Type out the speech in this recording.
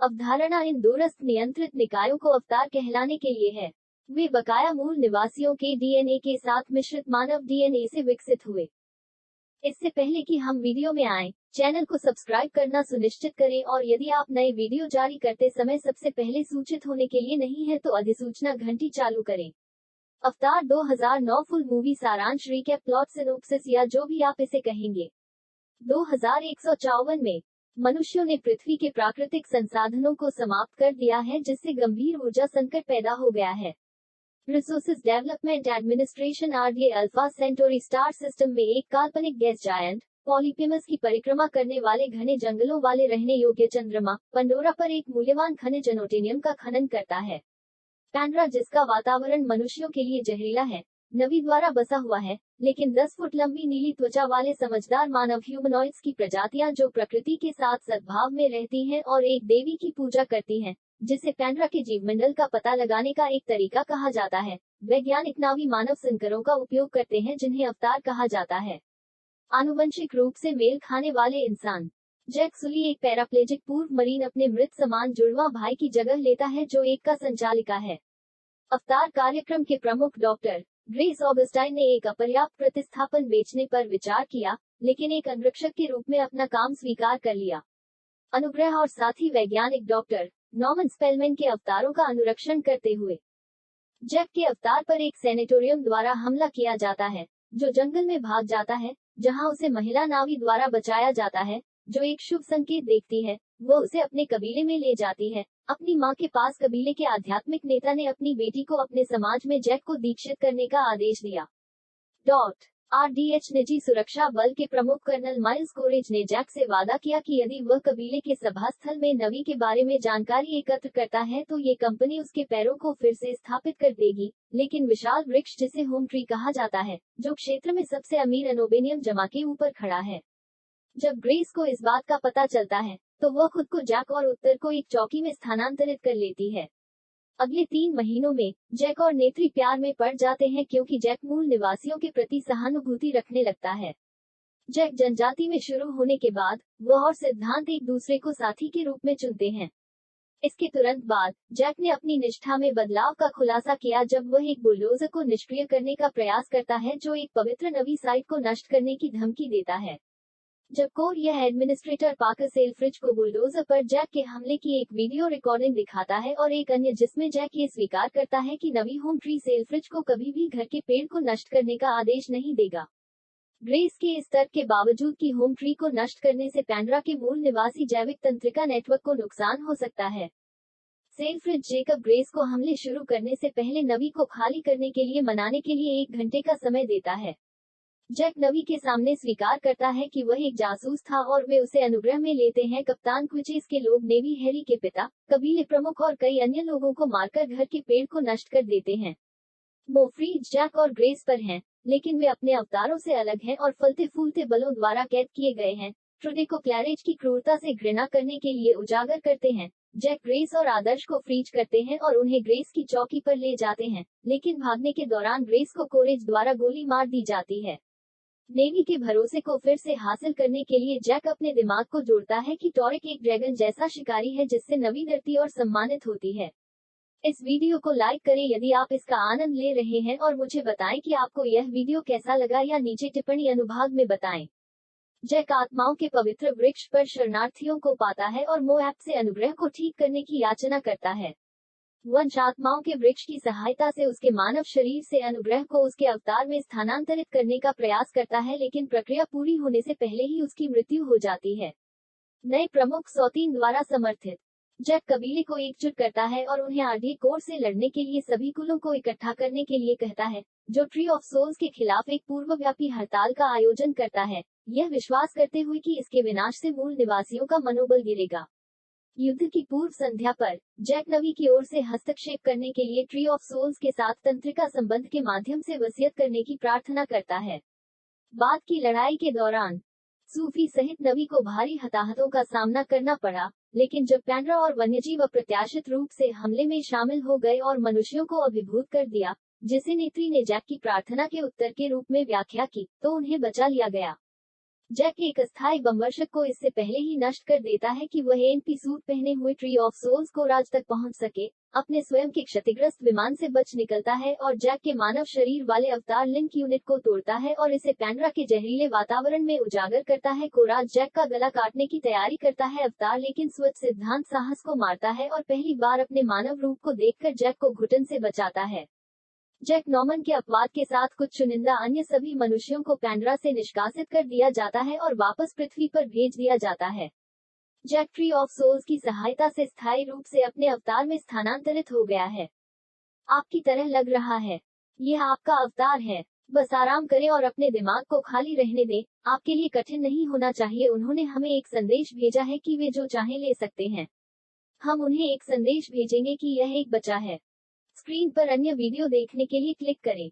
अवधारणा इन दूरस्थ नियंत्रित निकायों को अवतार कहलाने के लिए है। वे बकाया मूल निवासियों के डीएनए के साथ मिश्रित मानव डीएनए से विकसित हुए। इससे पहले कि हम वीडियो में आएं, चैनल को सब्सक्राइब करना सुनिश्चित करें और यदि आप नए वीडियो जारी करते समय सबसे पहले सूचित होने के लिए नहीं है तो अधिसूचना घंटी चालू करें। अवतार 2009 फुल मूवी सारांश रिकैप प्लॉट सिनोप्सिस या जो भी आप इसे कहेंगे। 2154 में मनुष्यों ने पृथ्वी के प्राकृतिक संसाधनों को समाप्त कर दिया है जिससे गंभीर ऊर्जा संकट पैदा हो गया है। Resources development administration RDA alpha Centauri star system में एक काल्पनिक गैस जायंट पॉलीपेमस की परिक्रमा करने वाले घने जंगलों वाले रहने योग्य चंद्रमा पंडोरा पर एक मूल्यवान खनिज अनोटेनियम का खनन करता है। पैंड्रा, जिसका वातावरण मनुष्यों के लिए जहरीला है, नवी द्वारा बसा हुआ है, लेकिन 10 फुट लंबी नीली त्वचा वाले समझदार मानव ह्यूमनॉइड्स की प्रजातियां जो प्रकृति के साथ सद्भाव में रहती हैं और एक देवी की पूजा करती हैं, जिसे पैंड्रा के जीवमंडल का पता लगाने का एक तरीका कहा जाता है। वैज्ञानिक नावी मानव संकरों का उपयोग करते हैं जिन्हें अवतार कहा जाता है। आनुवंशिक रूप से मेल खाने वाले इंसान। जैक सुली एक पैराप्लेजिक पूर्व मरीन अपने मृत समान जुड़वां भाई की जगह लेता है जो एक का संचालिका है। अवतार कार्यक्रम के प्रमुख डॉक्टर ग्रेस ऑगस्टाइन ने एक अपर्याप्त प्रतिस्थापन बेचने पर विचार किया, लेकिन एक अंगरक्षक के रूप में अपना काम स्वीकार कर लिया। अनुग्रह और साथी वैज्ञानिक डॉक्टर नॉर्मन स्पेलमैन के अवतारों का अनुरक्षण करते हुए। जैक के अवतार पर एक सैनिटोरियम द्वारा हमला किया जाता है, जो जंगल में भाग जाता है, जहां उसे महिला नावी द्वारा बचाया जाता है, जो एक शुभ संकेत देखती है। वो उसे अपने कबीले में ले जाती है। अपनी मां के पास कबीले के आध्यात्मिक नेता ने अपनी बेटी को अपने समाज में जैक को दीक्षित करने का आदेश दिया। आरडीएच निजी सुरक्षा बल के प्रमुख कर्नल माइल्स कोरेज ने जैक से वादा किया कि यदि वह कबीले के सभा स्थल में नवी के बारे में जानकारी एकत्र करता है तो ये कंपनी उसके पैरों को फिर से स्थापित कर देगी। लेकिन विशाल वृक्ष, जिसे होम ट्री कहा जाता है, जो क्षेत्र में सबसे अमीर अनोबेनियम जमा के ऊपर खड़ा है। जब ग्रेस को इस बात का पता चलता है तो वह खुद को जैक और उत्तर को एक चौकी में स्थानांतरित कर लेती है। अगले 3 महीनों में जैक और नेत्री प्यार में पड़ जाते हैं क्योंकि जैक मूल निवासियों के प्रति सहानुभूति रखने लगता है। जैक जनजाति में शुरू होने के बाद वह और सिद्धांत एक दूसरे को साथी के रूप में चुनते हैं। इसके तुरंत बाद जैक ने अपनी निष्ठा में बदलाव का खुलासा किया जब वह एक बुलडोजर को निष्क्रिय करने का प्रयास करता है जो एक पवित्र नवी साइट को नष्ट करने की धमकी देता है। जब कोर यह एडमिनिस्ट्रेटर पाकर सेलफ्रिज को बुलडोजर पर जैक के हमले की एक वीडियो रिकॉर्डिंग दिखाता है और एक अन्य जिसमें जैक ये स्वीकार करता है कि नवी होम ट्री सेलफ्रिज को कभी भी घर के पेड़ को नष्ट करने का आदेश नहीं देगा। ग्रेस के इस तर्क के बावजूद कि होम ट्री को नष्ट करने से पैंड्रा के मूल निवासी जैविक तंत्रिका नेटवर्क को नुकसान हो सकता है। सेलफ्रिज जेकब ग्रेस को हमले शुरू करने से पहले नवी को खाली करने के लिए मनाने के लिए 1 घंटे का समय देता है। जैक नवी के सामने स्वीकार करता है कि वह एक जासूस था और वे उसे अनुग्रह में लेते हैं। कप्तान क्विचेस के लोग नेवी हैरी के पिता, कबीले प्रमुख और कई अन्य लोगों को मारकर घर के पेड़ को नष्ट कर देते हैं। मोफ्रीज जैक और ग्रेस पर हैं, लेकिन वे अपने अवतारों से अलग हैं और फलते फूलते बलों द्वारा कैद किए गए हैं। ट्रुडे को क्लैरेज की क्रूरता से घृणा करने के लिए उजागर करते हैं। जैक ग्रेस और आदर्श को फ्रीज करते हैं और उन्हें ग्रेस की चौकी पर ले जाते हैं, लेकिन भागने के दौरान ग्रेस को कोरेज द्वारा गोली मार दी जाती है। नेवी के भरोसे को फिर से हासिल करने के लिए जैक अपने दिमाग को जोड़ता है कि टॉरिक एक ड्रैगन जैसा शिकारी है जिससे नवी डरती और सम्मानित होती है। इस वीडियो को लाइक करें यदि आप इसका आनंद ले रहे हैं और मुझे बताएं कि आपको यह वीडियो कैसा लगा या नीचे टिप्पणी अनुभाग में बताएं। जैक आत्माओं के पवित्र वृक्ष पर शरणार्थियों को पाता है और मोएब से अनुग्रह को ठीक करने की याचना करता है। वंश आत्माओं के वृक्ष की सहायता से उसके मानव शरीर से अनुग्रह को उसके अवतार में स्थानांतरित करने का प्रयास करता है, लेकिन प्रक्रिया पूरी होने से पहले ही उसकी मृत्यु हो जाती है। नए प्रमुख सौतीन द्वारा समर्थित जैक कबीले को एकजुट करता है और उन्हें आरडी कोर से लड़ने के लिए सभी कुलों को इकट्ठा करने के लिए कहता है, जो ट्री ऑफ सोल्स के खिलाफ एक पूर्वव्यापी हड़ताल का आयोजन करता है, यह विश्वास करते हुए कि इसके विनाश से मूल निवासियों का मनोबल गिरेगा। युद्ध की पूर्व संध्या पर जैक नवी की ओर से हस्तक्षेप करने के लिए ट्री ऑफ सोल्स के साथ तंत्रिका संबंध के माध्यम से वसीयत करने की प्रार्थना करता है। बाद की लड़ाई के दौरान सूफी सहित नवी को भारी हताहतों का सामना करना पड़ा, लेकिन जब पैंड्रा और वन्यजीव अप्रत्याशित रूप से हमले में शामिल हो गए और मनुष्यों को अभिभूत कर दिया, जिसे नेत्री ने जैक की प्रार्थना के उत्तर के रूप में व्याख्या की, तो उन्हें बचा लिया गया। जैक एक अस्थायी बमवर्षक को इससे पहले ही नष्ट कर देता है कि वह एनपी सूट पहने हुए ट्री ऑफ सोल्स को राज तक पहुंच सके। अपने स्वयं के क्षतिग्रस्त विमान से बच निकलता है और जैक के मानव शरीर वाले अवतार लिंक यूनिट को तोड़ता है और इसे पैंड्रा के जहरीले वातावरण में उजागर करता है। कोराज जैक का गला काटने की तैयारी करता है अवतार, लेकिन स्वच्छ सिद्धांत साहस को मारता है और पहली बार अपने मानव रूप को देखकर जैक को घुटन से बचाता है। जैक नॉर्मन के अपवाद के साथ कुछ चुनिंदा अन्य सभी मनुष्यों को पैंड्रा से निष्कासित कर दिया जाता है और वापस पृथ्वी पर भेज दिया जाता है। जैक ट्री ऑफ सोल्स की सहायता से स्थायी रूप से अपने अवतार में स्थानांतरित हो गया है। आपकी तरह लग रहा है। यह आपका अवतार है। बस आराम करें और अपने दिमाग को खाली रहने दें। आपके लिए कठिन नहीं होना चाहिए। उन्होंने हमें एक संदेश भेजा है कि वे जो चाहें ले सकते हैं। हम उन्हें एक संदेश भेजेंगे कि यह एक बच्चा है। स्क्रीन पर अन्य वीडियो देखने के लिए क्लिक करें।